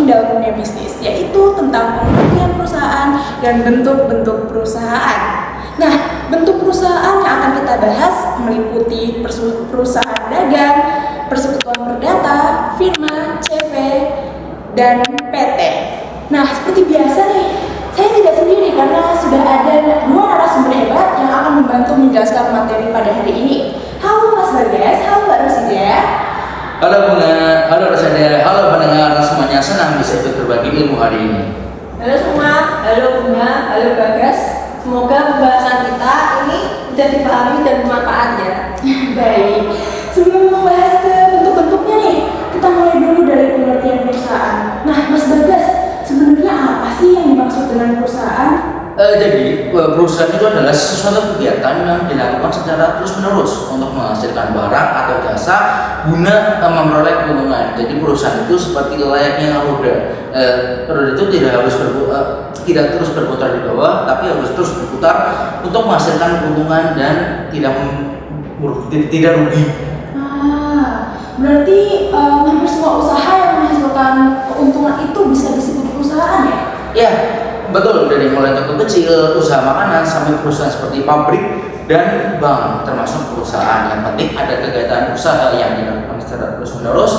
dalam dunia bisnis, yaitu tentang pengertian perusahaan dan bentuk-bentuk perusahaan. Nah, bentuk perusahaan yang akan kita bahas meliputi perusahaan dagang, persekutuan perdata, firma, CV, dan PT. Nah, seperti biasa nih, saya tidak sendiri karena sudah ada dua narasumber hebat yang akan membantu menjelaskan materi pada hari ini. Halo Mas Bagas, halo Mbak Rosida. Halo Bunga, halo Rosida, halo pendengar semuanya, senang bisa ikut berbagi ilmu hari ini. Halo semua, halo Bunga, halo Bagas. Semoga pembahasan kita ini bisa dipahami dan bermanfaat ya. Baik, sebelum membahas ke bentuk-bentuknya nih, kita mulai dulu dari pengertian perusahaan. Nah, Mas Bagas, sebenarnya apa sih yang dimaksud dengan perusahaan? Jadi perusahaan itu adalah sesuatu kegiatan yang dilakukan secara terus-menerus untuk menghasilkan barang atau jasa guna memperoleh keuntungan. Jadi perusahaan itu seperti layaknya roda. Roda itu tidak terus berputar di bawah, tapi harus terus berputar untuk menghasilkan keuntungan dan tidak rugi. Berarti hampir semua usaha yang menghasilkan keuntungan itu bisa disebut perusahaan ya? Ya, betul. Dari mulai toko kecil, usaha makanan, sampai perusahaan seperti pabrik dan bank, termasuk perusahaan. Yang penting ada kegiatan usaha yang dilakukan secara terus-menerus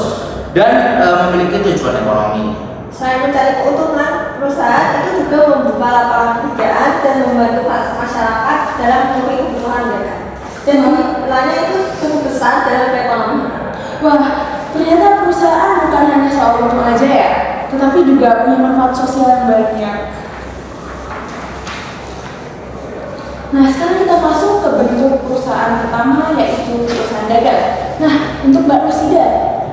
dan memiliki tujuan ekonomi. Selain mencari keuntungan, perusahaan itu juga membuka lapangan pekerjaan dan membantu masyarakat dalam memenuhi kebutuhan mereka. Dan nilainya itu cukup besar dalam perekonomian. Wah, ternyata perusahaan bukan hanya soal untung aja ya, tetapi juga punya manfaat sosial yang banyak. Nah, sekarang kita masuk ke bentuk perusahaan pertama, yaitu perusahaan dagang. Nah, untuk Mbak Rosida,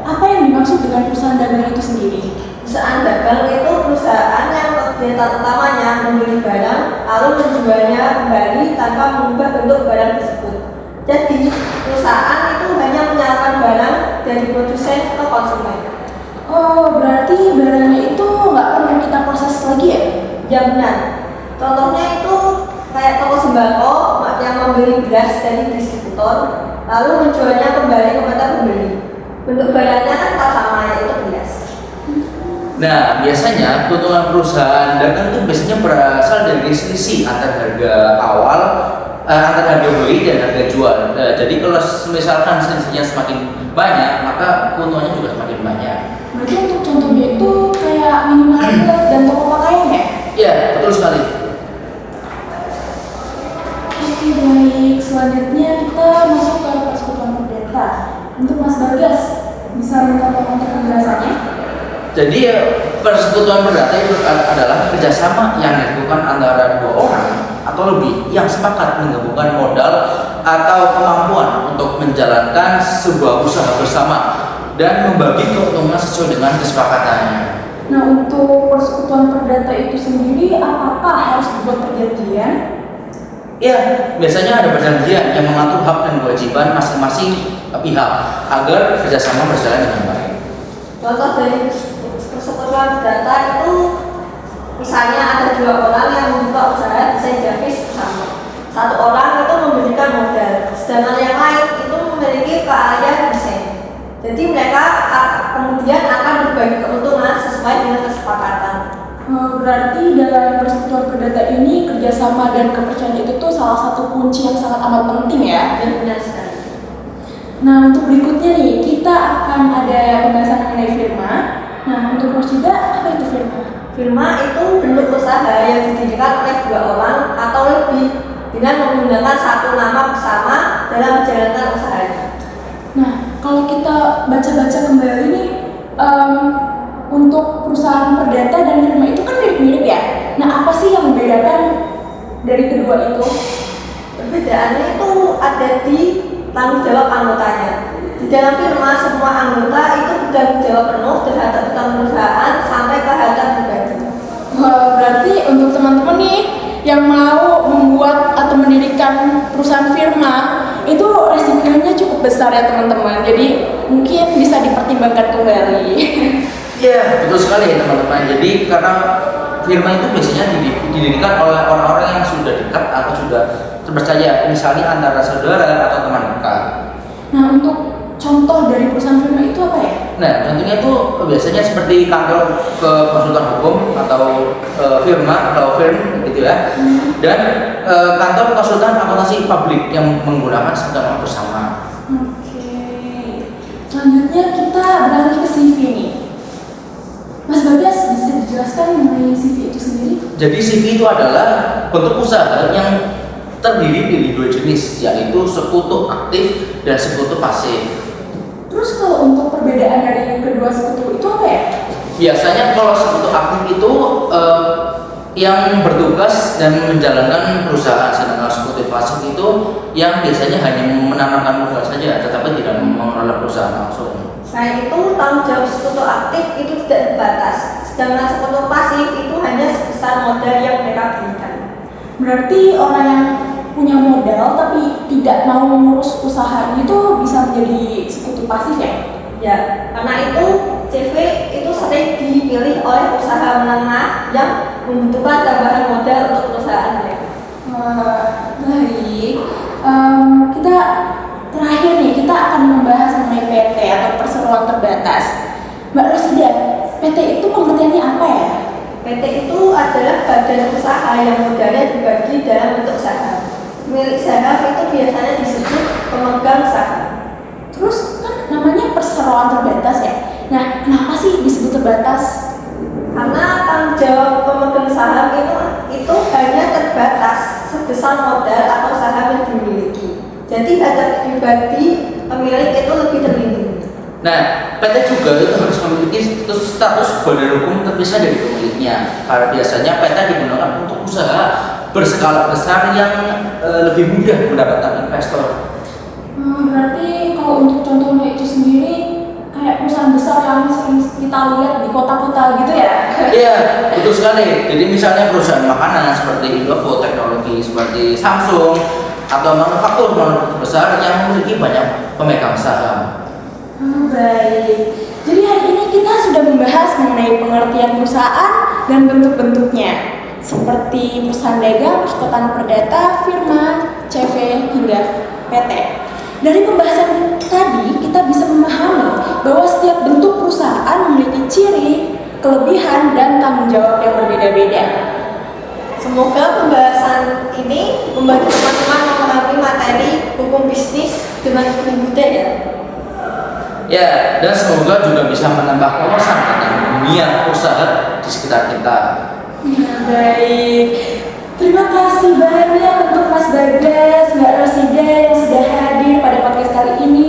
apa yang dimaksud dengan perusahaan dagang itu sendiri? Perusahaan dagang itu perusahaan yang kegiatan utamanya membeli barang lalu menjualnya kembali tanpa mengubah bentuk barang tersebut. Jadi perusahaan itu hanya menyalurkan barang dari produsen ke konsumen. Oh, berarti barangnya itu nggak perlu kita proses lagi ya? Ya benar. Contohnya itu kayak toko sembako yang membeli beras dari distributor lalu menjualnya kembali kepada pembeli. Bentuk barangnya kan tak sama, yaitu beras. Nah, biasanya keuntungan perusahaan dagang itu biasanya berasal dari selisih antara harga awal, antara harga beli dan harga jual. Jadi kalau misalkan selisihnya semakin banyak, maka keuntungannya juga semakin banyak. Berarti untuk contohnya itu kayak minimarket dan toko pakaian ya? Iya, betul sekali. Oke, baik. Selanjutnya kita masuk ke persekutuan perdata. Untuk Mas Bagas, bisa minta tolong untuk penjelasannya? Jadi persekutuan perdata itu adalah kerjasama yang dilakukan antara dua orang atau lebih yang sepakat menggabungkan modal atau kemampuan untuk menjalankan sebuah usaha bersama dan membagi keuntungan sesuai dengan kesepakatannya. Nah, untuk persekutuan perdata itu sendiri, apakah harus dibuat perjanjian? Ya, biasanya ada perjanjian yang mengatur hak dan kewajiban masing-masing pihak agar kerjasama berjalan dengan baik. Contoh dari persekutuan perdata itu misalnya ada dua orang yang membuka usaha desain grafis bersama. Satu orang itu memberikan modal, sedangkan yang lain itu memiliki keahlian desain. Jadi mereka kemudian akan berbagi keuntungan sesuai dengan kesepakatan. Berarti dalam persekutuan perdata ini kerjasama dan kepercayaan itu tuh salah satu kunci yang sangat amat penting ya. Dan benar sekali. Nah, untuk berikutnya nih, kita akan ada pembahasan mengenai firma. Nah, untuk Rosida, apa itu firma? Firma itu bentuk usaha yang didirikan oleh dua orang atau lebih dengan menggunakan satu nama bersama dalam menjalankan usahanya. Nah, kalau kita baca-baca kembali nih, untuk perusahaan perdata dan firma itu kan mirip-mirip ya. Nah, apa sih yang membedakan dari kedua itu? Perbedaannya itu ada di tanggung jawab anggotanya. Di dalam firma, semua anggota itu bertanggung jawab penuh terhadap utang perusahaan sampai ke harta pribadi. Berarti untuk teman-teman nih yang mau membuat atau mendirikan perusahaan firma, itu resikonya cukup besar ya teman-teman. Jadi mungkin bisa dipertimbangkan kembali. Iya, betul sekali teman-teman. Jadi karena firma itu biasanya didirikan oleh orang-orang yang sudah dekat atau sudah terpercaya, misalnya antara saudara atau teman dekat. Nah, untuk contoh dari perusahaan firma itu apa ya? Nah, contohnya itu biasanya seperti kantor ke konsultan hukum atau firma atau firm gitu ya, dan kantor konsultan akuntansi publik yang menggunakan sertifikat bersama. Oke. Selanjutnya kita beralih ke CV nih. Mas Bagas bisa dijelaskan mengenai CV itu sendiri? Jadi CV itu adalah bentuk usaha yang terdiri dari dua jenis, yaitu sekutu aktif dan sekutu pasif. Terus kalau untuk perbedaan dari kedua sekutu itu apa ya? Biasanya kalau sekutu aktif itu yang bertugas dan menjalankan perusahaan, sedangkan sekutu pasif itu yang biasanya hanya menanamkan modal saja, tetapi tidak mengelola perusahaan langsung. Selain itu, tanggung jawab sekutu aktif itu tidak terbatas, sedangkan sekutu pasif itu hanya sebesar modal yang mereka berikan. Berarti orang yang punya modal tapi tidak mau mengurus usahanya itu bisa menjadi sekutu pasif ya? Ya, karena itu CV itu sering dipilih oleh usaha menengah yang membutuhkan tambahan modal untuk perusahaannya. Wah, baik. Kita terakhir nih, kita akan membahas mengenai PT atau perseroan terbatas. Mbak Rosida, PT itu pengertiannya apa ya? PT itu adalah badan usaha yang modalnya dibagi dalam bentuk saham. Milik saham itu biasanya disebut pemegang saham. Terus kan namanya perseroan terbatas ya? Nah, kenapa sih disebut terbatas? Karena tanggung jawab pemegang saham itu hanya terbatas sebesar modal atau saham yang dimiliki. Jadi hajat pribadi pemilik itu lebih terlindungi. Nah, PT juga itu harus memiliki status badan hukum terpisah dari pemiliknya. Karena biasanya PT digunakan untuk usaha berskala besar yang lebih mudah mendapatkan investor. Berarti kalau untuk contohnya itu sendiri kayak perusahaan besar yang sering kita lihat di kota-kota gitu ya? Iya, betul sekali. Jadi misalnya perusahaan makanan seperti Indofood Teknologi, seperti Samsung, atau manufaktur besar yang memiliki banyak pemegang saham. Baik. Jadi hari ini kita sudah membahas mengenai pengertian perusahaan dan bentuk-bentuknya, seperti perusahaan dagang, perkotaan perdata, firma, CV, hingga PT. Dari pembahasan tadi, kita bisa memahami bahwa setiap bentuk perusahaan memiliki ciri, kelebihan, dan tanggung jawab yang berbeda-beda. Semoga pembahasan ini membantu teman-teman memahami materi hukum bisnis dengan lebih mudah ya. Ya, dan semoga juga bisa menambah wawasan tentang dunia usaha di sekitar kita. Baik. Terima kasih banyak untuk Mas Bagas, Mbak Rosida yang sudah hadir pada podcast kali ini.